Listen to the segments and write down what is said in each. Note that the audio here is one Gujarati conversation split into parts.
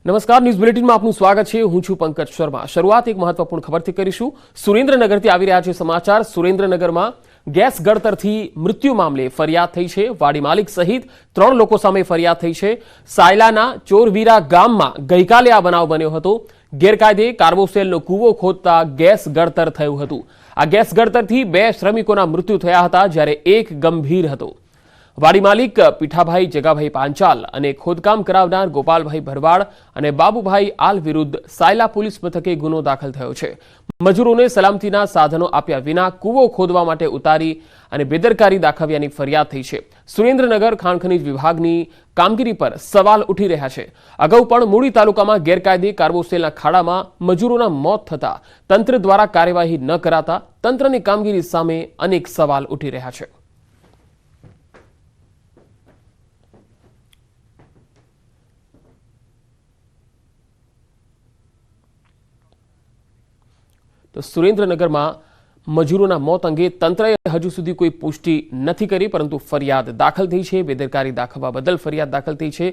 નમસ્કાર, ન્યૂઝ બુલેટિનમાં આપનું સ્વાગત છે। હું છું પંકજ શર્મા। શરૂઆત એક મહત્વપૂર્ણ ખબરથી કરીશું। સુરેન્દ્રનગરથી આવી રહ્યા છે સમાચાર। સુરેન્દ્રનગરમાં ગેસ ગળતરથી મૃત્યુ મામલે ફરિયાદ થઈ છે। વાડી માલિક સહિત 3 લોકો સામે ફરિયાદ થઈ છે। સાયલાના ચોરવીરા ગામમાં ગઈકાલે આ બનાવ બન્યો હતો। ગેરકાયદે કાર્બોસેલનો કૂવો ખોદતા ગેસ ગળતર થયું હતું। આ ગેસ ગળતરથી 2 શ્રમિકોના મૃત્યુ થયા હતા, જ્યારે એક ગંભીર હતો। વાડી માલિક પીઠાભાઈ જગાભાઈ પાંચાલ અને ખોદકામ કરાવનાર ગોપાલભાઈ ભરવાડ અને બાબુભાઈ આલ વિરુદ્ધ સાયલા પોલીસ મથકે ગુનો દાખલ થયો છે। મજૂરોને સલામતીના સાધનો આપ્યા વિના કૂવો ખોદવા માટે ઉતારી અને બેદરકારી દાખવ્યાની ફરિયાદ થઈ છે। સુરેન્દ્રનગર ખાણ ખનીજ વિભાગની કામગીરી પર સવાલ ઉઠી રહ્યા છે। અગાઉ પણ મૂળી તાલુકામાં ગેરકાયદે કાર્બોસેલના ખાડામાં મજૂરોના મોત થતા તંત્ર દ્વારા કાર્યવાહી ન કરાતા તંત્રની કામગીરી સામે અનેક સવાલ ઉઠી રહ્યા છે। તો સુરેન્દ્રનગરમાં મજૂરોના મોત અંગે તંત્રએ હજુ સુધી કોઈ પુષ્ટિ નથી કરી, પરંતુ ફરિયાદ દાખલ થઈ છે। બેદરકારી દાખવવા બદલ ફરિયાદ દાખલ થઈ છે।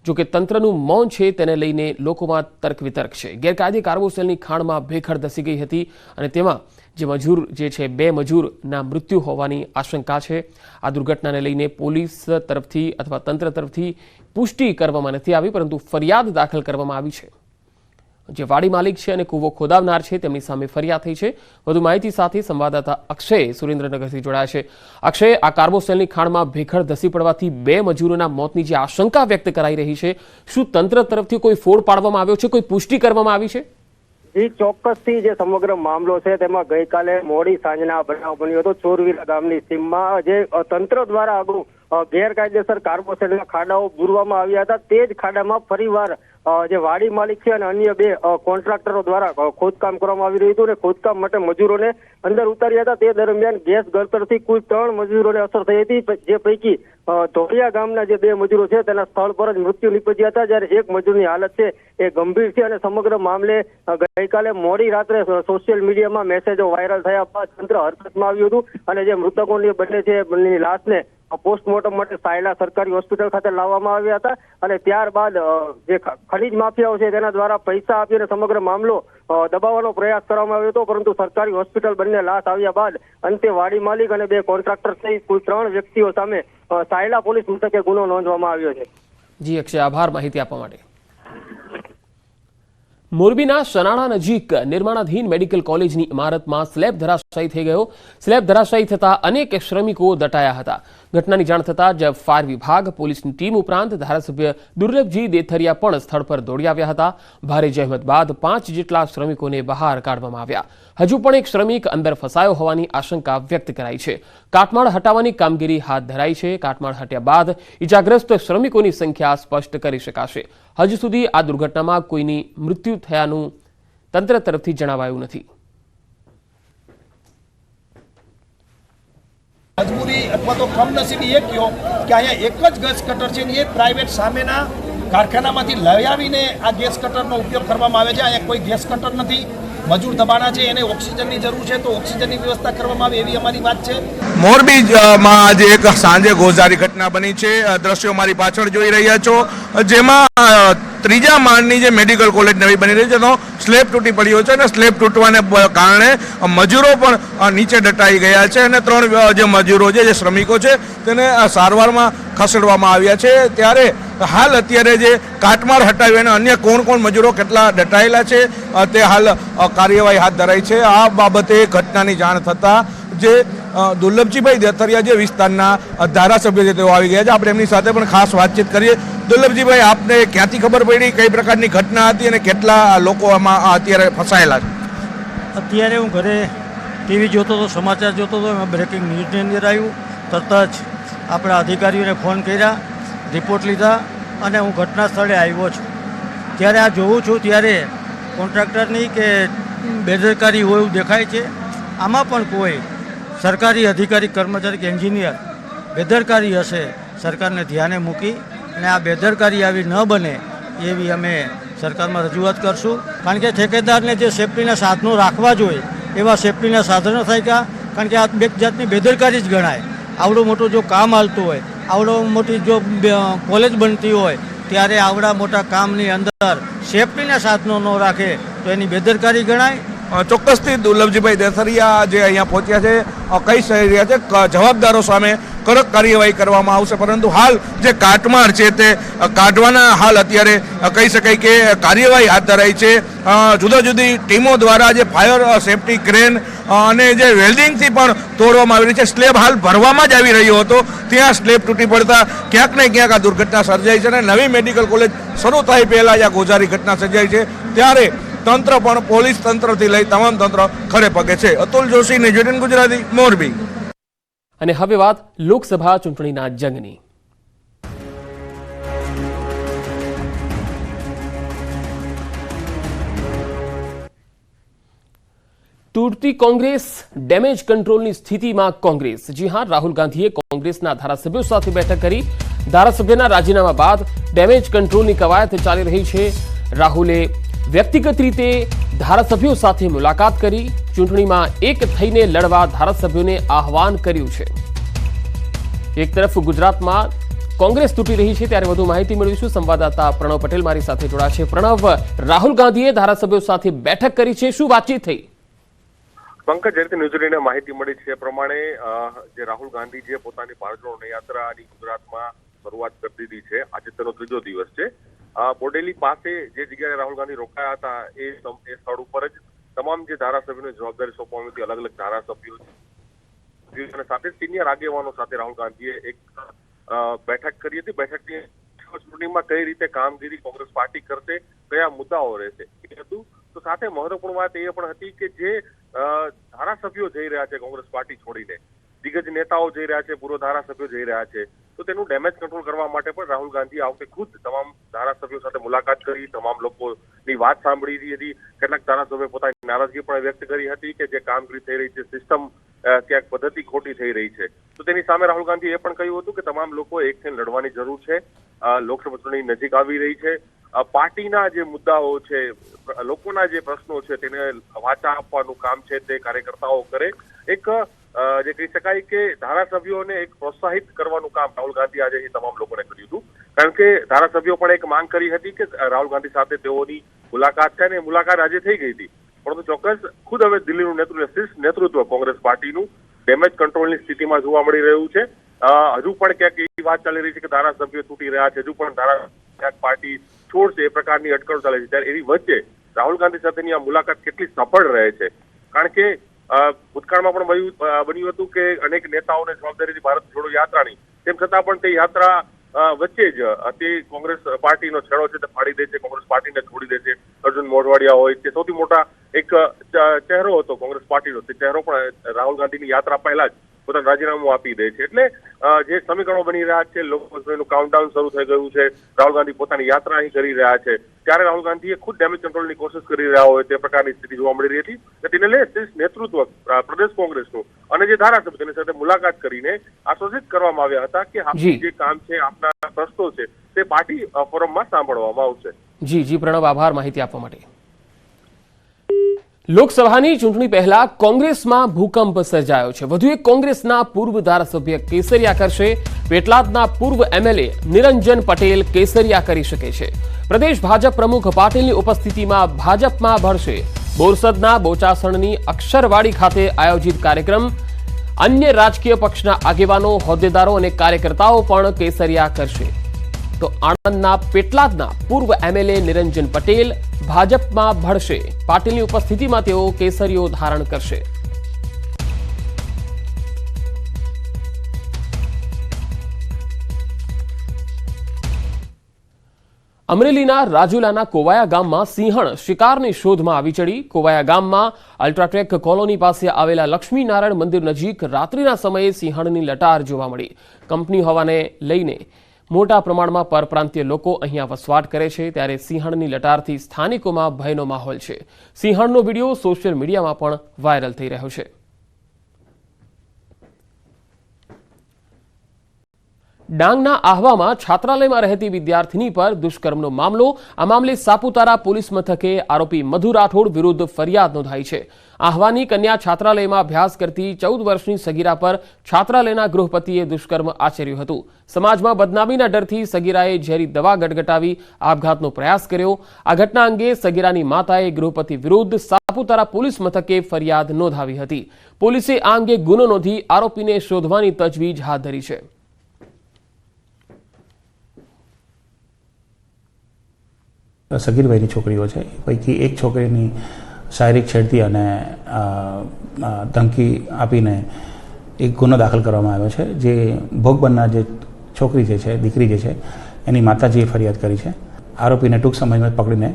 જો કે તંત્રનું મૌન છે તેને લઈને લોકોમાં તર્ક વિતર્ક છે। ગેરકાયદે કાર્બોસેલની ખાણમાં ભેખડ ધસી ગઈ હતી અને તેમાં જે મજૂર જે છે 2 મજૂરના મૃત્યુ હોવાની આશંકા છે। આ દુર્ઘટનાને લઈને પોલીસ તરફથી અથવા તંત્ર તરફથી પુષ્ટિ કરવામાં નથી આવી, પરંતુ ફરિયાદ દાખલ કરવામાં આવી છે। જે વાડી માલિક છે અને કૂવો ખોદાવનાર છે તેમની સામે ફરિયાદ થઈ છે। વધુ માહિતી સાથે સંવાદદાતા અક્ષય સુરેન્દ્રનગરથી જોડાયા છે। અક્ષય, આ કાર્બોસેલની ખાણમાં ભેખડ ધસી પડવાથી 2 મજૂરોના મોતની જે આશંકા વ્યક્ત કરાઈ રહી છે, શું તંત્ર તરફથી કોઈ ફોડ પાડવામાં આવ્યો છે, કોઈ પુષ્ટિ કરવામાં આવી છે? જી, ચોક્કસથી જે સમગ્ર મામલો છે તેમાં ગઈકાલે મોડી સાંજના બનાવ બન્યો હતો। ચોરવીરા ગામની સીમમાં જે તંત્ર દ્વારા અગાઉ ગેરકાયદેસર કાર્બોસેલના ખાડાઓ બુરવામાં આવ્યા હતા, તે જ ખાડામાં ફરીવાર જે વાડી માલિક છે અને અન્ય 2 કોન્ટ્રાક્ટરો દ્વારા ખોદકામ કરવામાં આવી રહ્યું હતું અને ખોદકામ માટે મજૂરોને અંદર ઉતાર્યા હતા। તે દરમિયાન ગેસ ગળતરથી કુલ 3 મજૂરોને અસર થઈ હતી, જે પૈકી ધોળિયા ગામના જે 2 મજૂરો છે તેના સ્થળ પર જ મૃત્યુ નીપજ્યા હતા, જ્યારે એક મજૂરની હાલત છે એ ગંભીર છે। અને સમગ્ર મામલે ગઈકાલે મોડી રાત્રે સોશિયલ મીડિયામાં મેસેજો વાયરલ થયા બાદ તંત્ર હરકતમાં આવ્યું હતું અને જે મૃતકોની બંને છે બંનેની લાશને પોસ્ટમોર્ટમ માટે સાયલા સરકારી હોસ્પિટલ ખાતે લાવવામાં આવ્યા હતા। અને ત્યારબાદ જે ખનીજ માફિયાઓ છે તેના દ્વારા પૈસા આપીને સમગ્ર મામલો દબાવવાનો પ્રયાસ કરવામાં આવ્યો હતો, પરંતુ સરકારી હોસ્પિટલ બંને લાશ આવ્યા બાદ અંતે વાડી માલિક અને 2 કોન્ટ્રાક્ટર સહિત કુલ 3 વ્યક્તિઓ સામે સાયલા પોલીસ મથકે ગુનો નોંધવામાં આવ્યો છે। જી અક્ષય, આભાર માહિતી આપવા માટે। મોરબીના સનાળા નજીક નિર્માણાધીન મેડિકલ કોલેજની ઇમારતમાં સ્લેબ ધરાશાયી થઈ ગયો। સ્લેબ ધરાશાયી થતા અનેક શ્રમિકો દટાયા હતા। ઘટનાની જાણ થતાં જ ફાયર વિભાગ, પોલીસની ટીમ ઉપરાંત ધારાસભ્ય દુર્લભજી દેથરિયા પણ સ્થળ પર દોડી આવ્યા હતા। ભારે જહેમત બાદ 5 જેટલા શ્રમિકોને બહાર કાઢવામાં આવ્યા। હજુ પણ એક શ્રમિક અંદર ફસાયો હોવાની આશંકા વ્યક્ત કરાઈ છે। કાટમાળ હટાવવાની કામગીરી હાથ ધરાઈ છે। કાટમાળ હટ્યા બાદ ઇજાગ્રસ્ત શ્રમિકોની સંખ્યા સ્પષ્ટ કરી શકાશે। હજુ સુધી આ દુર્ઘટનામાં કોઈની મૃત્યુ થયાનું તંત્ર તરફથી જણાવાયું નથી। મજબૂરી અથવા તો કમનસીબી એ કયો કે અહીંયા એક જ ગેસ કટર છે ને એ પ્રાઇવેટ સામેના કારખાનામાંથી લઈ આવીને આ ગેસ કટરનો ઉપયોગ કરવામાં આવે છે। અહીંયા કોઈ ગેસ કટર નથી, મજૂર દબાણા છે, એને ઓક્સિજનની જરૂર છે તો ઓક્સિજનની વ્યવસ્થા કરવામાં આવે એવી અમારી વાત છે। મોરબીમાં આજે એક સાંજે ગોઝારી ઘટના બની છે। દ્રશ્યો મારી પાછળ જોઈ રહ્યા છો, જેમાં 3જા માળની જે મેડિકલ કોલેજ નવી બની રહી છે તેનો સ્લેબ તૂટી પડ્યો છે અને સ્લેબ તૂટવાને કારણે મજૂરો પણ નીચે દટાઈ ગયા છે અને 3 જે મજૂરો છે, જે શ્રમિકો છે, તેને સારવારમાં ખસેડવામાં આવ્યા છે। ત્યારે હાલ અત્યારે જે કાટમાળ હટાવી અને અન્ય કોણ મજૂરો કેટલા દટાયેલા છે તે હાલ કાર્યવાહી હાથ ધરાઈ છે। આ બાબતે ઘટનાની જાણ થતાં જે દુર્લભજીભાઈ દેથરિયા જે વિસ્તારના ધારાસભ્ય છે તેઓ આવી ગયા છે। આપણે એમની સાથે પણ ખાસ વાતચીત કરીએ। દુર્લભજીભાઈ, આપને ક્યાંથી ખબર પડી, કઈ પ્રકારની ઘટના હતી અને કેટલા લોકો આમાં અત્યારે ફસાયેલા છે? અત્યારે હું ઘરે ટીવી જોતો હતો, સમાચાર જોતો હતો, એમાં બ્રેકિંગ ન્યૂઝની અંદર આવ્યું। તરત જ આપણા અધિકારીઓને ફોન કર્યા, રિપોર્ટ લીધા અને હું ઘટના સ્થળે આવ્યો છું। ત્યારે આ જોઉં છું ત્યારે કોન્ટ્રાક્ટરની કે બેદરકારી હોય એવું દેખાય છે। આમાં પણ કોઈ સરકારી અધિકારી, કર્મચારી કે એન્જિનિયર બેદરકારી હશે, સરકારને ધ્યાને મૂકી અને આ બેદરકારી આવી ન બને એવી અમે સરકારમાં રજૂઆત કરશું। કારણ કે ઠેકેદારને જે સેફ્ટીના સાધનો રાખવા જોઈએ એવા સેફ્ટીના સાધનો થાય ગયા, કારણ કે આ બે જાતની બેદરકારી જ ગણાય। આવડું મોટું જો કામ હાલતું હોય, આવડો મોટી જો કોલેજ બનતી હોય ત્યારે આવડા મોટા કામની અંદર સેફટીના સાધનો ન રાખે તો એની બેદરકારી ગણાય. ચોક્કસથી દુર્લભજીભાઈ દેસરિયા જે અહીંયા પહોંચ્યા છે કહી રહ્યા છે જવાબદારો સામે કડક કાર્યવાહી કરવામાં આવશે, પરંતુ હાલ જે કાટમાળ છે તે કાઢવાના હાલ અત્યારે કહી શકાય કે કાર્યવાહી હાથ ધરાઈ છે. જુદા જુદી ટીમો દ્વારા જે ફાયર સેફટી ક્રેન અને જે વેલ્ડિંગથી પણ તોડવામાં આવી રહી છે. સ્લેબ હાલ ભરવામાં જ આવી રહ્યો હતો, ત્યાં સ્લેબ તૂટી પડતા ક્યાંક ને ક્યાંક આ દુર્ઘટના સર્જાઈ છે અને નવી મેડિકલ કોલેજ શરૂ થાય પહેલાં જ આ ગોઝારી ઘટના સર્જાઈ છે. ત્યારે તંત્ર પણ પોલીસ તંત્રથી લઈ તમામ તંત્ર ખડે પગે છે. અતુલ જોશી, ન્યૂઝ ગુજરાતી, મોરબી. અને હવે વાત લોકસભા ચૂંટણીના જંગની. તૂટતી કોંગ્રેસ, ડેમેજ કંટ્રોલની સ્થિતિમાં કોંગ્રેસ. જી હા, રાહુલ ગાંધીએ કોંગ્રેસના ધારાસભ્યો સાથે બેઠક કરી. ધારાસભ્યના રાજીનામા બાદ ડેમેજ કંટ્રોલની કવાયત ચાલી રહી છે. રાહુલે વ્યક્તિગત રીતે ધારાસભ્યો સાથે મુલાકાત કરી. ચૂંટણીમાં એક થઈને લડવા ધારાસભ્યોને આહવાન કર્યું છે. એક તરફ ગુજરાતમાં કોંગ્રેસ તૂટી રહી છે, ત્યારે વધુ માહિતી મેળવીશું. સંવાદદાતા પ્રણવ પટેલ મારી સાથે જોડાશે. પ્રણવ, રાહુલ ગાંધીએ ધારાસભ્યો સાથે બેઠક કરી છે, શું વાતચીત થઈ? પંકજ, જે રીતે ન્યૂઝીલેન્ડને માહિતી મળી છે એ પ્રમાણે જે રાહુલ ગાંધી જે પોતાની ભારત જોડો યાત્રાની ગુજરાતમાં શરૂઆત કરી દીધી છે, આજે તેનો ત્રીજો દિવસ છે. બોડેલી પાસે જે જગ્યાએ રાહુલ ગાંધી રોકાયા હતા એ સ્થળ ઉપર જ તમામ જે ધારાસભ્યોને જવાબદારી સોંપવામાં હતી, અલગ અલગ ધારાસભ્યો અને સાથે સિનિયર આગેવાનો સાથે રાહુલ ગાંધીએ એક બેઠક કરી હતી. બેઠકની ચૂંટણીમાં કઈ રીતે કામગીરી કોંગ્રેસ પાર્ટી કરશે, કયા મુદ્દાઓ રહેશે એ હતું. તો સાથે મહત્વપૂર્ણ વાત એ પણ હતી કે જે ધારાસભ્યો જઈ રહ્યા છે કોંગ્રેસ પાર્ટી છોડીને, દિગ્ગજ નેતાઓ જઈ રહ્યા છે, પૂર્વ ધારાસભ્યો જઈ રહ્યા છે, તો તેનું ડેમેજ કંટ્રોલ કરવા માટે પણ રાહુલ ગાંધી આ વખતે ખુદ તમામ ધારાસભ્યો સાથે મુલાકાત કરી, તમામ લોકોની વાત સાંભળી હતી. કેટલાક ધારાસભ્યોએ પોતાની નારાજગી પણ વ્યક્ત કરી હતી કે જે કામગીરી થઈ રહી છે, સિસ્ટમ ક્યાંક પદ્ધતિ ખોટી થઈ રહી છે. તો તેની સામે રાહુલ ગાંધીએ એ પણ કહ્યું હતું કે તમામ લોકો એક થઈને લડવાની જરૂર છે. લોકસભા ચૂંટણી નજીક આવી રહી છે. પાર્ટીના જે મુદ્દાઓ છે, લોકોના જે પ્રશ્નો છે તેને વાચા આપવાનું કામ છે તે કાર્યકર્તાઓ કરે. એક જે કહી શકાય કે ધારાસભ્યોને એક પ્રોત્સાહિત કરવાનું કામ રાહુલ ગાંધી આજે તમામ લોકોને કર્યું હતું. કારણ કે ધારાસભ્યો પણ એક માંગ કરી હતી કે રાહુલ ગાંધી સાથે તેઓની મુલાકાત થાય, ને મુલાકાત આજે થઈ ગઈ હતી. પરંતુ ચોક્કસ ખુદ હવે દિલ્હીનું નેતૃત્વ કોંગ્રેસ પાર્ટીનું ડેમેજ કંટ્રોલની સ્થિતિમાં જોવા મળી રહ્યું છે. હજુ પણ ક્યાંક એવી વાત ચાલી રહી છે કે ધારાસભ્યો તૂટી રહ્યા છે, હજુ પણ ક્યાંક પાર્ટી છોડશે એ પ્રકારની અટકળો ચાલે છે. ત્યારે એવી વચ્ચે રાહુલ ગાંધી સાથેની આ મુલાકાત કેટલી સફળ રહે છે, કારણ કે ભૂતકાળમાં પણ બન્યું હતું કે અનેક નેતાઓને જવાબદારી ભારત જોડો યાત્રાની, તેમ છતાં પણ તે યાત્રા વચ્ચે જ તે કોંગ્રેસ પાર્ટીનો છેડો છે તે ફાડી દે છે, કોંગ્રેસ પાર્ટીને છોડી દે છે. અર્જુન મોઢવાડિયા હોય તે સૌથી મોટા એક ચહેરો હતો કોંગ્રેસ પાર્ટીનો, તે ચહેરો પણ રાહુલ ગાંધીની યાત્રા પહેલા જ પોતાનું રાજીનામું આપી દે છે. એટલે જે સમીકરણો બની રહ્યા છે, લોકસભાનું કાઉન્ટડાઉન શરૂ થઈ ગયું છે, રાહુલ ગાંધી પોતાની યાત્રા અહીં કરી રહ્યા છે, ત્યારે રાહુલ ગાંધીએ ખુદ ડેમેજ કંટ્રોલની કોશિશ કરી રહ્યા હોય તે પ્રકારની સ્થિતિ જોવા મળી રહી હતી. તેને લઈ નેતૃત્વ પ્રદેશ કોંગ્રેસનું અને જે ધારાસભ્ય તેની સાથે મુલાકાત કરીને આશ્વાસિત કરવામાં આવ્યા હતા કે આપનું જે કામ છે, આપના પ્રશ્નો છે તે પાર્ટી ફોરમમાં સાંભળવામાં આવશે. જી પ્રણવ, આભાર માહિતી આપવા માટે. લોકસભાની ચૂંટણી પહેલા કોંગ્રેસમાં ભૂકંપ સર્જાયો છે. વધુ એક કોંગ્રેસના પૂર્વ ધારાસભ્ય કેસરિયા કરશે. પેટલાદના પૂર્વ એમએલએ નિરંજન પટેલ કેસરિયા કરી શકે છે. પ્રદેશ ભાજપ પ્રમુખ પાટીલની ઉપસ્થિતિમાં ભાજપમાં ભળશે. બોરસદના બોચાસણની અક્ષરવાડી ખાતે આયોજિત કાર્યક્રમ. અન્ય રાજકીય પક્ષના આગેવાનો, હોદ્દેદારો અને કાર્યકર્તાઓ પણ કેસરિયા કરશે. તો આણંદના પેટલાદના પૂર્વ એમએલએ નિરંજન પટેલ ભાજપમાં ભળશે. પાટીલની ઉપસ્થિતિમાં તેઓ કેસરીઓ ધારણ કરશે. અમરેલીના રાજુલાના કોવાયા ગામમાં સિંહણ શિકારની શોધમાં આવી ચડી. કોવાયા ગામમાં અલ્ટ્રાટેક કોલોની પાસે આવેલા લક્ષ્મીનારાયણ મંદિર નજીક રાત્રિના સમયે સિંહણની લટાર જોવા મળી. કંપની હોવાને લઈને મોટા પ્રમાણમાં પરપ્રાંતીય લોકો અહીંયા વસવાટ કરે છે, ત્યારે સિંહણની લટારથી સ્થાનિકોમાં ભયનો માહોલ છે. સિંહણનો વિડીયો સોશિયલ મીડિયામાં પણ વાયરલ થઈ રહ્યો છે. ડાંગના આહવામાં છાત્રાલયમાં રહેતી વિદ્યાર્થિની પર દુષ્કર્મનો મામલો. આ મામલે સાપુતારા પોલીસ મથકે આરોપી મધુ રાઠોડ વિરુદ્ધ ફરિયાદ નોંધાઈ છે. આહવાની કન્યા છાત્રાલયમાં અભ્યાસ કરતી 14 વર્ષની સગીરા પર છાત્રાલયના ગૃહપતિએ દુષ્કર્મ આચર્યું હતું. સમાજમાં બદનામીના ડરથી સગીરાએ ઝેરી દવા ગટગટાવી આપઘાતનો પ્રયાસ કર્યો. આ ઘટના અંગે સગીરાની માતાએ ગૃહપતિ વિરુદ્ધ સાપુતારા પોલીસ મથકે ફરિયાદ નોંધાવી હતી. પોલીસે આ અંગે ગુનો નોંધી આરોપીને શોધવાની તજવીજ હાથ ધરી છે. સગીર વયની છોકરીઓ છે. પૈકી એક છોકરીની શારીરિક છેડતી અને ધમકી આપીને એક ગુનો દાખલ કરવામાં આવ્યો છે. જે ભોગ બનનાર જે છોકરી જે છે, દીકરી જે છે, એની માતાજીએ ફરિયાદ કરી છે. આરોપીને ટૂંક સમયમાં પકડીને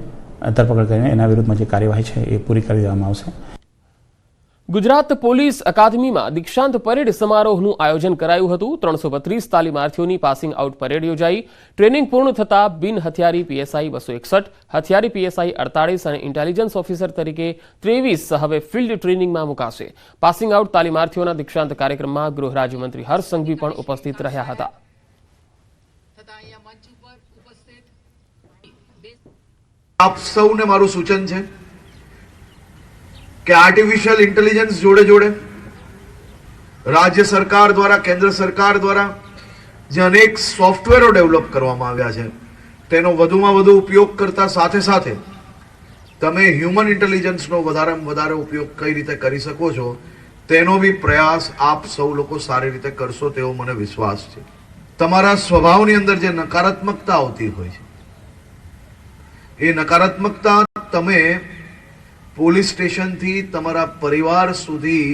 ધરપકડ કરીને એના વિરુદ્ધમાં જે કાર્યવાહી છે એ પૂરી કરી દેવામાં આવશે. ગુજરાત પોલીસ અકાદમીમાં દીક્ષાંત પરેડ સમારોહનું આયોજન કરાયું હતું. 332 તાલીમાર્થીઓની પાસિંગ આઉટ પરેડ યોજાઈ. ટ્રેનિંગ પૂર્ણ થતા બિન હથિયારી પીએસઆઈ 261, હથિયારી પીએસઆઈ 48 અને ઇન્ટેલિજન્સ ઓફિસર તરીકે 23 હવે ફિલ્ડ ટ્રેનિંગમાં મુકાશે. પાસિંગ આઉટ તાલીમાર્થીઓના દીક્ષાંત કાર્યક્રમમાં ગૃહ રાજ્યમંત્રી હર્ષ સંઘવી પણ ઉપસ્થિત રહ્યા હતા. આપ સૌને મારું સૂચન છે કે આર્ટિફિશિયલ ઇન્ટેલિજન્સ જોડે જોડે રાજ્ય સરકાર દ્વારા, કેન્દ્ર સરકાર દ્વારા જે અનેક સોફ્ટવેરો ડેવલપ કરવામાં આવ્યા છે તેનો વધુમાં વધુ ઉપયોગ કરતા સાથે સાથે તમે હ્યુમન ઇન્ટેલિજન્સનો વધારેમાં વધારે ઉપયોગ કઈ રીતે કરી શકો છો તેનો બી પ્રયાસ આપ સૌ લોકો સારી રીતે કરશો તેવો મને વિશ્વાસ છે. તમારા સ્વભાવની અંદર જે નકારાત્મકતા આવતી હોય છે એ નકારાત્મકતા તમે પોલીસ સ્ટેશનથી તમારા પરિવાર સુધી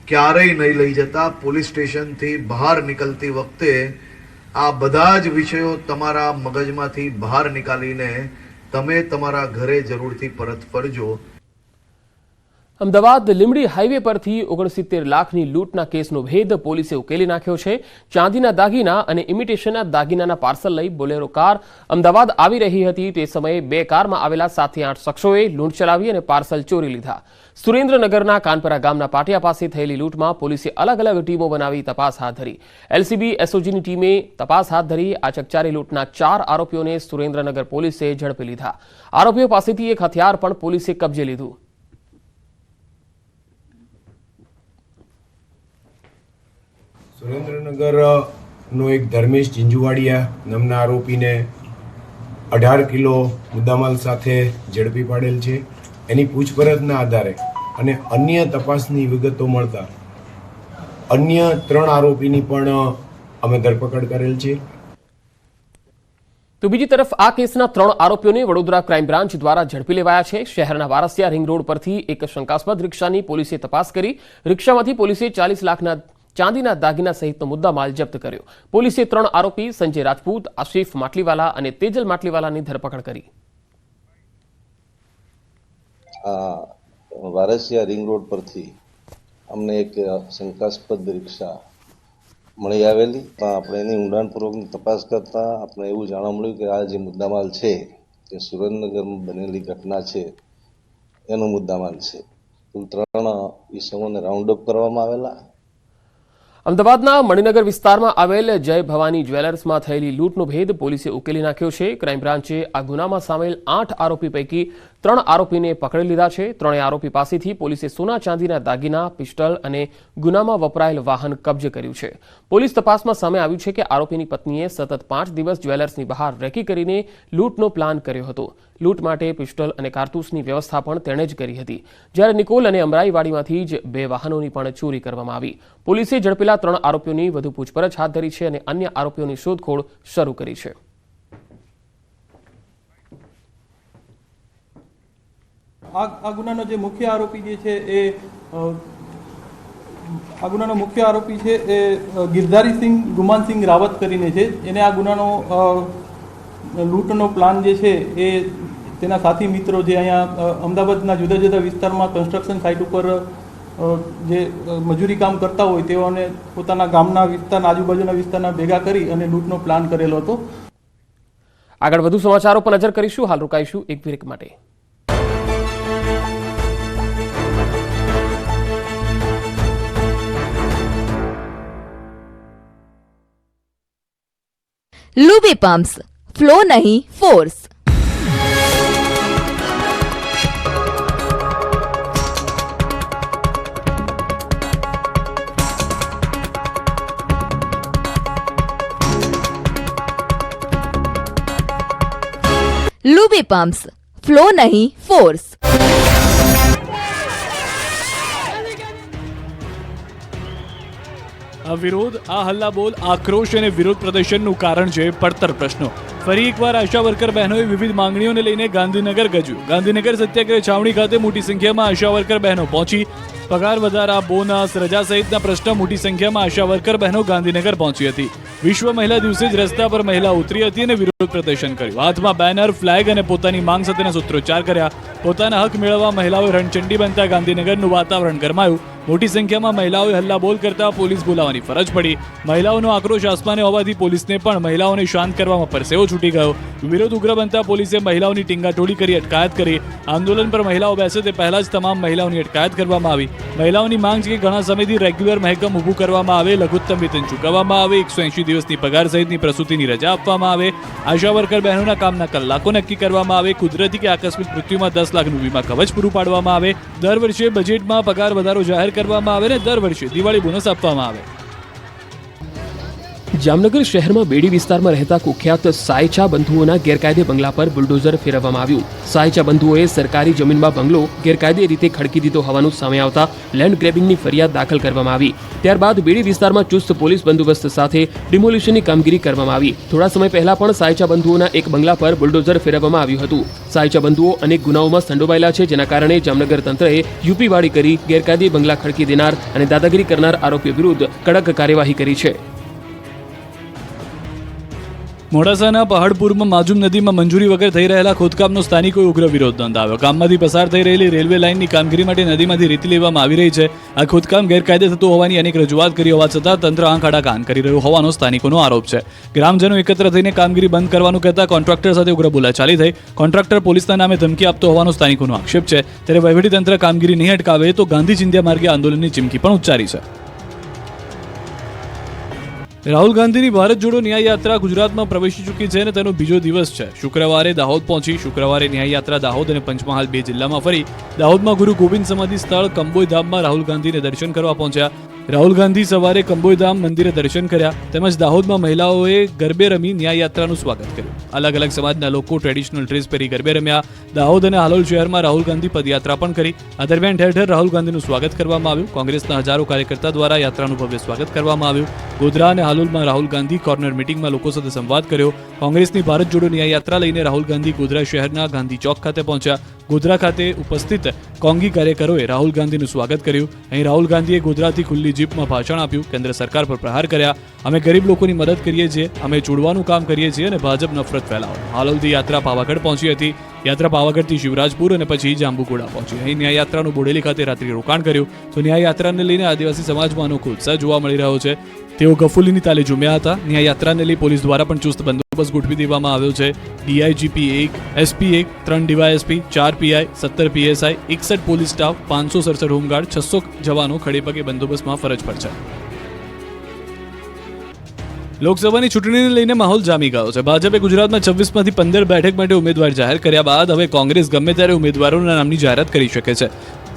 ક્યારેય નહીં લઈ જતા. પોલીસ સ્ટેશનથી બહાર નીકળતી વખતે આ બધા જ વિષયો તમારા મગજમાંથી બહાર નીકાળીને તમે તમારા ઘરે જરૂરથી પરત ફરજો. અમદાવાદ લીંબડી હાઈવે પરથી 69 લાખની લૂંટના કેસનો ભેદ પોલીસે ઉકેલી નાખ્યો છે. ચાંદીના દાગીના અને ઇમિટેશનના દાગીનાના પાર્સલ લઈ બોલેરો કાર અમદાવાદ આવી રહી હતી. તે સમયે બે કારમાં આવેલા 7 થી 8 શખ્સોએ લૂંટ ચલાવી અને પાર્સલ ચોરી લીધા. સુરેન્દ્રનગરના કાનપરા ગામના પાટિયા પાસે થયેલી લૂંટમાં પોલીસે અલગ અલગ ટીમો બનાવી તપાસ હાથ ધરી. એલસીબી એસઓજીની ટીમે તપાસ હાથ ધરી. આ ચકચારી લૂંટના 4 આરોપીઓને સુરેન્દ્રનગર પોલીસે ઝડપી લીધા. આરોપીઓ પાસેથી એક હથિયાર પણ પોલીસે કબજે લીધું. સુરેન્દ્રનગરનો એક ધર્મેશ ઝીંઝુવાડિયા નામના આરોપીને 18 કિલો મુદ્દામાલ સાથે ઝડપી પાડેલ છે. એની પૂછપરછના આધારે અને અન્ય તપાસની વિગતો મળતા અન્ય 3 આરોપીની પણ અમે ધરપકડ કરેલ છે. તો બીજી તરફ આ કેસના 3 આરોપીઓને વડોદરા ક્રાઇમ બ્રાન્ચ દ્વારા ઝડપી લેવાયા છે. શહેરના વારસિયા રિંગ રોડ પરથી એક શંકાસ્પદ રિક્ષાની પોલીસે તપાસ કરી. રિક્ષામાંથી પોલીસે 40 લાખના ચાંદીના દાગીના સહિતનો મુદ્દામાલ જપ્ત કર્યો. પોલીસે 3 આરોપી સંજય રાજપૂત, આશિફ માટલીવાલા અને તેજલ માટલીવાલાની ધરપકડ કરી. વારસિયા રિંગ રોડ પરથી અમને એક શંકાસ્પદ રિક્ષા મળી આવેલી. આપણે એની ઊંડાણપૂર્વકની તપાસ કરતા આપણે એવું જાણવા મળ્યું કે આ જે મુદ્દામાલ છે તે સુરેન્દ્રનગરમાં બનેલી ઘટના છે એનો મુદ્દામાલ છે. કુલ 3 ઈસમોને રાઉન્ડ અપ કરવામાં આવેલા. અમદાવાદના મણિનગર વિસ્તારમાં આવેલ જય ભવાની જ્વેલર્સમાં થયેલી લૂંટનો ભેદ પોલીસે ઉકેલી નાખ્યો છે. ક્રાઇમ બ્રાન્ચે આ ગુનામાં સામેલ 8 આરોપી પૈકી 3 આરોપીને પકડી લીધા છે. 3 આરોપી પાસેથી પોલીસે સોના ચાંદીના દાગીના, પિસ્ટલ અને ગુનામાં વપરાયેલ વાહન કબજે કર્યું છે. પોલીસ તપાસમાં સામે આવ્યું છે કે આરોપીની પત્નીએ સતત 5 દિવસ જ્વેલર્સની બહાર રેકી કરીને લૂંટનો પ્લાન કર્યો હતો. લૂંટ માટે પિસ્ટલ અને કારતૂસની વ્યવસ્થા પણ તેણે જ કરી હતી. જ્યારે નિકોલ અને અમરાઈવાડીમાંથી જ 2 વાહનોની પણ ચોરી કરવામાં આવી. પોલીસે ઝડપેલા 3 આરોપીઓની વધુ પૂછપરછ હાથ ધરી છે અને અન્ય આરોપીઓની શોધખોળ શરૂ કરી છે. આ ગુનાનો જે મુખ્ય આરોપી જે છે એ આ ગુનાનો મુખ્ય આરોપી છે એ ગિરધારીસિંહ ગુમાનસિંહ રાવત કરીને છે. એને આ ગુનાનો લૂંટનો પ્લાન જે છે એ તેના સાથી મિત્રો જે અહીંયા અમદાવાદના જુદા જુદા વિસ્તારમાં કન્સ્ટ્રક્શન સાઇટ ઉપર જે મજૂરી કામ કરતા હોય તેઓને પોતાના ગામના વિસ્તારના આજુબાજુના વિસ્તારના ભેગા કરી અને લૂંટનો પ્લાન કરેલો હતો. આગળ વધુ સમાચારો પર નજર કરીશું. હાલ રોકાઈશું એક બ્રેક માટે. लुबी पम्प्स, फ्लो नहीं फोर्स। लुबी पम्प्स, फ्लो नहीं फोर्स। આ વિરોધ, આ હલ્લાબોલ, આક્રોશ અને વિરોધ પ્રદર્શનનું કારણ છે પડતર પ્રશ્નો. ફરી એકવાર આશા વર્કર બહેનોએ વિવિધ માંગણીઓને લઈને ગાંધીનગર ગજવ્યું. ગાંધીનગર સત્યાગ્રહ છાવણી ખાતે મોટી સંખ્યામાં આશા વર્કર બહેનો પહોંચી. પગાર વધારા, બોનસ, રજા સહિતના પ્રશ્ન મોટી સંખ્યામાં આશા વર્કર બહેનો ગાંધીનગર પહોંચી હતી. વિશ્વ મહિલા દિવસે જ રસ્તા પર મહિલા ઉતરી હતી અને વિરોધ પ્રદર્શન કર્યું. હાથમાં બેનર, ફ્લેગ અને પોતાની માંગ સાથેના સૂત્રોચ્ચાર કર્યા. પોતાના હક મેળવવા મહિલાઓએ રણચંડી બનતા ગાંધીનગરનું વાતાવરણ ગરમાયું. મોટી સંખ્યામાં મહિલાઓએ હલ્લાબોલ કરતા પોલીસ બોલાવવાની ફરજ પડી. મહિલાઓનો આક્રોશ આસમાને હોવાથી પોલીસને પણ મહિલાઓને શાંત કરવામાં પરસેવો છૂટી ગયો. વિરોધ ઉગ્ર બનતા પોલીસે મહિલાઓની ટીંગાટોળી કરી અટકાયત કરી. આંદોલન પર મહિલાઓ બેસે તે પહેલા જ તમામ મહિલાઓની અટકાયત કરવામાં આવી. મહિલાઓની માંગ છે કે ઘણા સમયથી રેગ્યુલર મહેકમ ઊભું કરવામાં આવે, લઘુત્તમ વેતન ચૂકવવામાં આવે, 180 દિવસની પગાર સહિતની પ્રસૂતિની રજા આપવામાં આવે, આશા વર્કર બહેનોના કામના કલાકો નક્કી કરવામાં આવે, કુદરતી કે આકસ્મિક મૃત્યુમાં 10 લાખનું વીમા કવચ પૂરું પાડવામાં આવે, દર વર્ષે બજેટમાં પગાર વધારો જાહેર કરવામાં આવે અને દર વર્ષે દિવાળી બોનસ આપવામાં આવે. જામનગર શહેરમાં બેડી વિસ્તારમાં રહેતા કુખ્યાત સાયચા બંધુઓના ગેરકાયદે બંગલા પર બુલડોઝર ફેરવવામાં આવ્યું. સાયચા બંધુઓએ સરકારી જમીનમાં બંગલો ગેરકાયદે રીતે ખડકી દીધો હોવાનું સામે આવતા લેન્ડ ગ્રેબિંગની ફરિયાદ દાખલ કરવામાં આવી. ત્યારબાદ બેડી વિસ્તારમાં ચુસ્ત પોલીસ બંદોબસ્ત સાથે ડિમોલિશનની કામગીરી કરવામાં આવી. થોડા સમય પહેલા પણ સાયચા બંધુઓના એક બંગલા પર બુલડોઝર ફેરવવામાં આવ્યું હતું. સાયચા બંધુઓ અનેક ગુનાઓમાં સંડોવાયેલા છે, જેના કારણે જામનગર તંત્રએ યુપીવાડી કરી ગેરકાયદે બંગલા ખડકી દેનાર અને દાદાગીરી કરનાર આરોપીઓ વિરુદ્ધ કડક કાર્યવાહી કરી છે. મોડાસાના પહાડપુરમાં માજુમ નદીમાં મંજૂરી વગર થઈ રહેલા ખોદકામનો સ્થાનિકોએ ઉગ્ર વિરોધ નોંધાવ્યો. કામમાંથી પસાર થઈ રહેલી રેલવે લાઇનની કામગીરી માટે નદીમાંથી રેતી લેવામાં આવી રહી છે. આ ખોદકામ ગેરકાયદે થતું હોવાની અનેક રજૂઆત કરી હોવા છતાં તંત્ર આંખ આડા કાન કરી રહ્યું હોવાનો સ્થાનિકોનો આરોપ છે. ગ્રામજનો એકત્ર થઈને કામગીરી બંધ કરવાનું કહેતા કોન્ટ્રાક્ટર સાથે ઉગ્ર બોલાચાલી થઈ. કોન્ટ્રાક્ટર પોલીસના નામે ધમકી આપતો હોવાનો સ્થાનિકોનો આક્ષેપ છે. ત્યારે વહીવટીતંત્ર કામગીરી નહીં અટકાવે તો ગાંધી ચિંધ્યા માર્ગે આંદોલનની ચીમકી પણ ઉચ્ચારી છે. રાહુલ ગાંધીની ભારત જોડો ન્યાય યાત્રા ગુજરાતમાં પ્રવેશી ચૂકી છે અને તેનો બીજો દિવસ છે. શુક્રવારે દાહોદ પહોંચી. શુક્રવારે ન્યાય યાત્રા દાહોદ અને પંચમહાલ 2 જિલ્લામાં ફરી. દાહોદમાં ગુરુ ગોવિંદ સમાધિ સ્થળ કંબોઈ ધામમાં રાહુલ ગાંધીને દર્શન કરવા પહોંચ્યા. રાહુલ ગાંધી સવારે કંબોઈ ધામ મંદિરે દર્શન કર્યા. તેમજ દાહોદમાં મહિલાઓએ ગરબે રમી ન્યાય યાત્રાનું સ્વાગત કર્યું. અલગ અલગ સમાજના લોકો ટ્રેડિશનલ ડ્રેસ પહેરી ગરબે રમ્યા. દાહોદ અને હાલોલ શહેરમાં રાહુલ ગાંધી પદયાત્રા પણ કરી. આ દરમિયાન ઠેર ઠેર રાહુલ ગાંધીનું સ્વાગત કરવામાં આવ્યું. કોંગ્રેસના હજારો કાર્યકર્તા દ્વારા યાત્રાનું ભવ્ય સ્વાગત કરવામાં આવ્યું. ગોધરા અને હાલોલમાં રાહુલ ગાંધી કોર્નર મીટિંગમાં લોકો સાથે સંવાદ કર્યો. કોંગ્રેસની ભારત જોડો ન્યાય યાત્રા લઈને રાહુલ ગાંધી ગોધરા શહેરના ગાંધી ચોક ખાતે પહોંચ્યા. ગોધરા ખાતે ઉપસ્થિત કોંગી કાર્યકરોએ રાહુલ ગાંધીનું સ્વાગત કર્યું. અહીં રાહુલ ગાંધીએ ગોધરાથી ખુલ્લી જીપમાં ભાષણ આપ્યું. કેન્દ્ર સરકાર પર પ્રહાર કર્યા. અમે ગરીબ લોકોની મદદ કરીએ છીએ, અમે જોડવાનું કામ કરીએ છીએ અને ભાજપ નફરત ફેલાવો. હાલોલથી યાત્રા પાવાગઢ પહોંચી હતી. યાત્રા પાવાગઢથી શિવરાજપુર અને પછી જાંબુઘોડા પહોંચી. અહીં ન્યાય યાત્રાનું બોડેલી ખાતે રાત્રિ રોકાણ કર્યું. તો ન્યાય યાત્રાને લઈને આદિવાસી સમાજમાં અનોખો ઉત્સાહ જોવા મળી રહ્યો છે. તેઓ ગફુલીની તાલે ઝૂમ્યા હતા. ન્યાય યાત્રાને લઈ પોલીસ દ્વારા પણ ચુસ્ત બંદોબસ્ત ગોઠવી દેવામાં આવ્યો છે. ડીઆઈજીપી 1, SP 1, 3 DYSP, 4 PI, 17 PSI, 61 police staff, 567 home guard, 600 જવાનો ખડેપગે બંદોબસ્તમાં ફરજ પર છે. લોકસભાની ચૂંટણીને લઈને માહોલ જામી ગયો છે. ભાજપે ગુજરાતમાં 26માંથી 15 બેઠક માટે ઉમેદવાર જાહેર કર્યા બાદ હવે કોંગ્રેસ ગમે ત્યારે ઉમેદવારોના નામની જાહેરાત કરી શકે છે.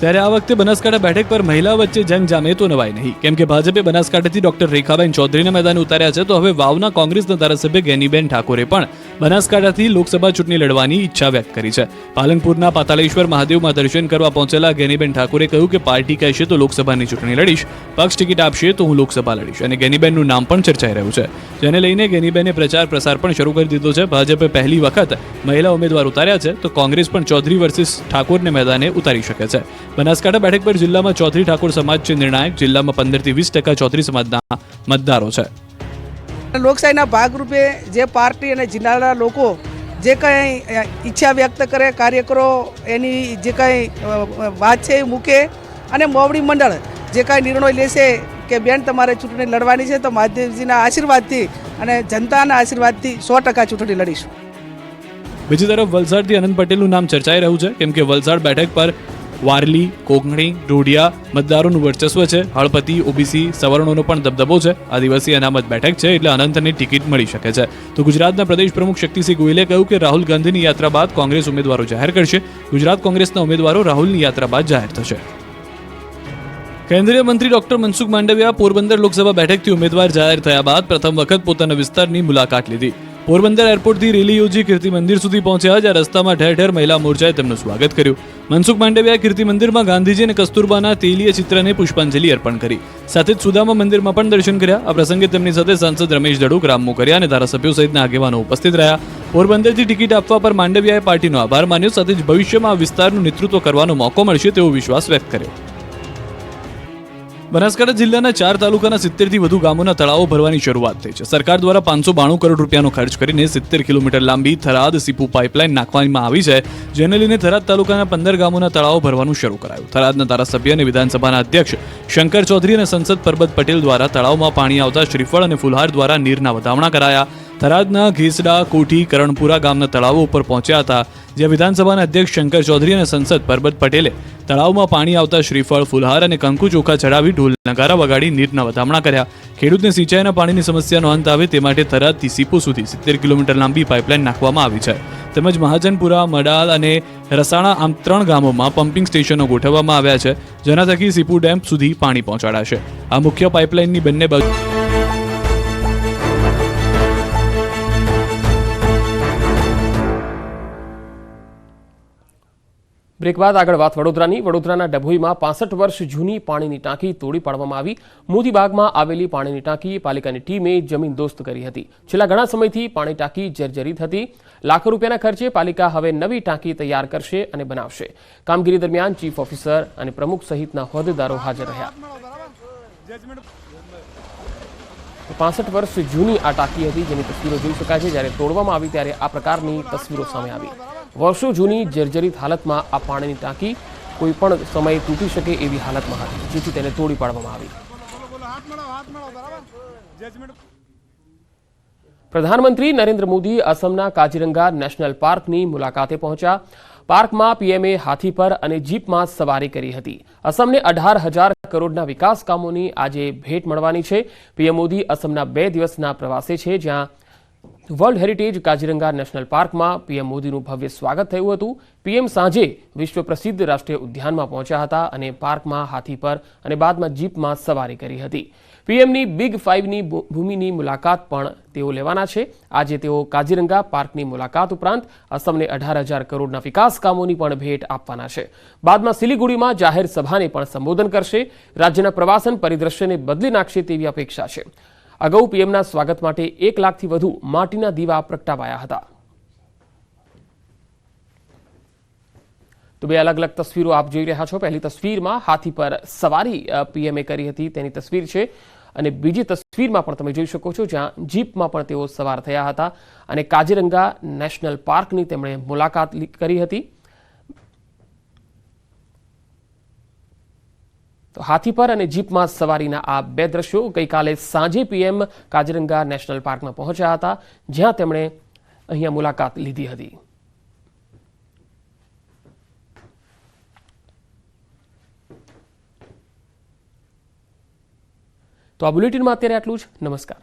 ત્યારે આ વખતે બનાસકાંઠા બેઠક પર મહિલા વચ્ચે જંગ જામે તો નવાય નહીં. કેમ કે ભાજપે બનાસકાંઠાથી ડોક્ટર રેખાબેન ચૌધરીને મેદાને ઉતાર્યા છે. તો હવે વાવના કોંગ્રેસના ધારાસભ્ય ગેનીબેન ઠાકોરે પણ બનાસકાંઠાથી લોકસભા ચૂંટણી લડવાની ઈચ્છા વ્યક્ત કરી છે. પાલનપુરના પાતાળેશ્વર મહાદેવમાં દર્શન કરવા પહોંચેલા ગેનીબેન ઠાકોરે કહ્યું કે પાર્ટી કહેશે તો લોકસભાની ચૂંટણી લડીશ, પક્ષ ટિકિટ આપશે તો હું લોકસભા લડીશ. અને ગેનીબેનનું નામ પણ ચર્ચાઈ રહ્યું છે, જેને લઈને ગેનીબેને પ્રચાર પ્રસાર પણ શરૂ કરી દીધો છે. ભાજપે પહેલી વખત મહિલા ઉમેદવાર ઉતાર્યા છે તો કોંગ્રેસ પણ ચૌધરી વર્સિસ ઠાકોરને મેદાને ઉતારી શકે છે. બનાસકાંઠા બેઠક પર જિલ્લામાં ચૌધરી ઠાકોર સમાજ છે નિર્ણાયક. જિલ્લામાં 15 થી 20% ચૌધરી સમાજના મતદારો છે. લોકશાહીના ભાગરૂપે જે પાર્ટી અને જિલ્લાના લોકો જે કંઈ ઈચ્છા વ્યક્ત કરે, કાર્યકરો એની જે કંઈ વાત છે એ મૂકે અને મોવડી મંડળ જે કાંઈ નિર્ણય લેશે કે બેન તમારે ચૂંટણી લડવાની છે તો મહાદેવજીના આશીર્વાદથી અને જનતાના આશીર્વાદથી 100% ચૂંટણી લડીશું. બીજી તરફ વલસાડથી અનંત પટેલનું નામ ચર્ચાઈ રહ્યું છે. કેમ કે વલસાડ બેઠક પર વારલી, કોંકણી, ઢોડિયા મતદારોનું વર્ચસ્વ છે. હળપતિ, ઓબીસી, સવર્ણોનો પણ દબદબો છે. આદિવાસી અનામત બેઠક છે એટલે અનંતની ટિકિટ મળી શકે છે. તો ગુજરાતના પ્રદેશ પ્રમુખ શક્તિસિંહ ગોયલે કહ્યું કે રાહુલ ગાંધીની યાત્રા બાદ કોંગ્રેસ ઉમેદવારો જાહેર કરશે. ગુજરાત કોંગ્રેસના ઉમેદવારો રાહુલની યાત્રા બાદ જાહેર થશે. કેન્દ્રીય મંત્રી ડોક્ટર મનસુખ માંડવિયા પોરબંદર લોકસભા બેઠકથી ઉમેદવાર જાહેર થયા બાદ પ્રથમ વખત પોતાના વિસ્તારની મુલાકાત લીધી. પોરબંદર એરપોર્ટથી રેલી યોજી કીર્તિ મંદિર સુધી પહોંચ્યા, જ્યાં રસ્તામાં ઠેર ઠેર મહિલા મોરચાએ તેમનું સ્વાગત કર્યું. મનસુખ માંડવિયાએ કીર્તિ મંદિરમાં ગાંધીજી અને કસ્તુરબાના તેલીય ચિત્રને પુષ્પાંજલિ અર્પણ કરી. સાથે જ સુદામા મંદિરમાં પણ દર્શન કર્યા. આ પ્રસંગે તેમની સાથે સાંસદ રમેશ ધડુક, રામ મોકરિયા અને ધારાસભ્યો સહિતના આગેવાનો ઉપસ્થિત રહ્યા. પોરબંદરથી ટિકિટ આપવા પર માંડવિયાએ પાર્ટીનો આભાર માન્યો. સાથે જ ભવિષ્યમાં આ વિસ્તારનું નેતૃત્વ કરવાનો મોકો મળશે તેવો વિશ્વાસ વ્યક્ત કર્યો. બનાસકાંઠા જિલ્લાના 4 તાલુકાના 70થી વધુ ગામોના તળાવો ભરવાની શરૂઆત થઈ છે. સરકાર દ્વારા 592 કરોડ રૂપિયાનો ખર્ચ કરીને 70 કિલોમીટર લાંબી થરાદ સીપુ પાઇપલાઇન નાખવામાં આવી છે, જેને લઈને થરાદ તાલુકાના 15 ગામોના તળાવો ભરવાનું શરૂ કરાયું. થરાદના ધારાસભ્ય અને વિધાનસભાના અધ્યક્ષ શંકર ચૌધરી અને સંસદ પરબત પટેલ દ્વારા તળાવમાં પાણી આવતા શ્રીફળ અને ફુલહાર દ્વારા નીરના વધામણા કરાયા. થરાદના ઘેસડા, કોઠી, કરણપુરા ગામના તળાવો ઉપર પહોંચ્યા હતા, જ્યાં વિધાનસભાના અધ્યક્ષ શંકર ચૌધરી અને સંસદ પરબત પટેલે તળાવમાં પાણી આવતા શ્રીફળ, ફુલહાર અને કંકુ ચોખા ચડાવી ઢોલ નગારા વગાડી નીરના વધામણા કર્યા. ખેડૂતને સિંચાઈના પાણીની સમસ્યાનો અંત આવે તે માટે થરાદથી સીપુ સુધી 70 કિલોમીટર લાંબી પાઇપલાઇન નાખવામાં આવી છે. તેમજ મહાજનપુરા, મડાલ અને રસાણા આમ 3 ગામોમાં પમ્પિંગ સ્ટેશનો ગોઠવવામાં આવ્યા છે, જેના થકી સીપુ ડેમ સુધી પાણી પહોંચાડાશે. આ મુખ્ય પાઇપલાઇનની બંને બાજુ બ્રેક બાદ આગળ વાત વડોદરાની. વડોદરાના ડભોઈમાં 65 વર્ષ જૂની પાણીની ટાંકી તોડી પાડવામાં આવી. મોતીબાગમાં આવેલી પાણીની ટાંકી પાલિકાની ટીમે જમીનદોસ્ત કરી હતી. છેલ્લા ઘણા સમયથી પાણી ટાંકી જર્જરિત હતી. લાખો રૂપિયાના ખર્ચે પાલિકા હવે નવી ટાંકી તૈયાર કરશે અને બનાવશે. કામગીરી દરમિયાન ચીફ ઓફિસર અને પ્રમુખ સહિતના હોદ્દેદારો હાજર રહ્યા. 65 વર્ષ જૂની આ ટાંકી હતી, જેની તસવીરો જોઈ શકાય છે. જ્યારે તોડવામાં આવી ત્યારે આ પ્રકારની તસવીરો સામે આવી. વર્ષો જૂની જર્જરિત હાલતમાં આ પાણીની ટાંકી કોઈ પણ સમયે તૂટી શકે એવી હાલતમાં હતી, જેથી તેને તોડી પાડવામાં આવી. પ્રધાનમંત્રી નરેન્દ્ર મોદી અસમના કાજીરંગા નેશનલ પાર્કની મુલાકાતે પહોંચ્યા. પાર્કમાં પીએમએ હાથી પર અને જીપમાં સવારી કરી હતી. અસમને 18,000 કરોડના વિકાસ કામોની આજે ભેટ મળવાની છે. પીએમ મોદી અસમના 2 દિવસના પ્રવાસે છે, જ્યાં વર્લ્ડ હેરિટેજ કાજીરંગા નેશનલ પાર્કમાં પીએમ મોદીનું ભવ્ય સ્વાગત થયું હતું. પીએમ સાંજે વિશ્વ પ્રસિદ્ધ રાષ્ટ્રીય ઉદ્યાનમાં પહોંચ્યા હતા અને પાર્કમાં હાથી પર અને બાદમાં જીપમાં સવારી કરી હતી. પીએમની બિગ 5ની ભૂમિની મુલાકાત પણ તેઓ લેવાના છે. આજે તેઓ કાજીરંગા પાર્કની મુલાકાત ઉપરાંત અસમને 18,000 કરોડના વિકાસ કામોની પણ ભેટ આપવાના છે. બાદમાં સિલિગુડીમાં જાહેર સભાને પણ સંબોધન કરશે. રાજ્યના પ્રવાસન પરિદ્રશ્યને બદલી નાખશે તેવી અપેક્ષા છે. અગાઉ પીએમના સ્વાગત માટે 1 લાખથી વધુ માટીના દીવા પ્રગટાવાયા હતા. તો 2 અલગ અલગ તસવીરો આપ જોઈ રહ્યા છો. પહેલી તસવીરમાં હાથી પર સવારી પીએમએ કરી હતી તેની તસવીર છે, અને બીજી તસવીરમાં પણ તમે જોઈ શકો છો જ્યાં જીપમાં પણ તેઓ સવાર થયા હતા અને કાજીરંગા નેશનલ પાર્કની તેમણે મુલાકાત કરી હતી. તો હાથી પર અને જીપમાં સવારીના આ 2 દ્રશ્યો ગઈકાલે સાંજે પીએમ કાજીરંગા નેશનલ પાર્કમાં પહોંચ્યા હતા, જ્યાં તેમણે અહીંયા મુલાકાત લીધી હતી. તો આ બુલેટિનમાં અત્યારે આટલું જ. નમસ્કાર.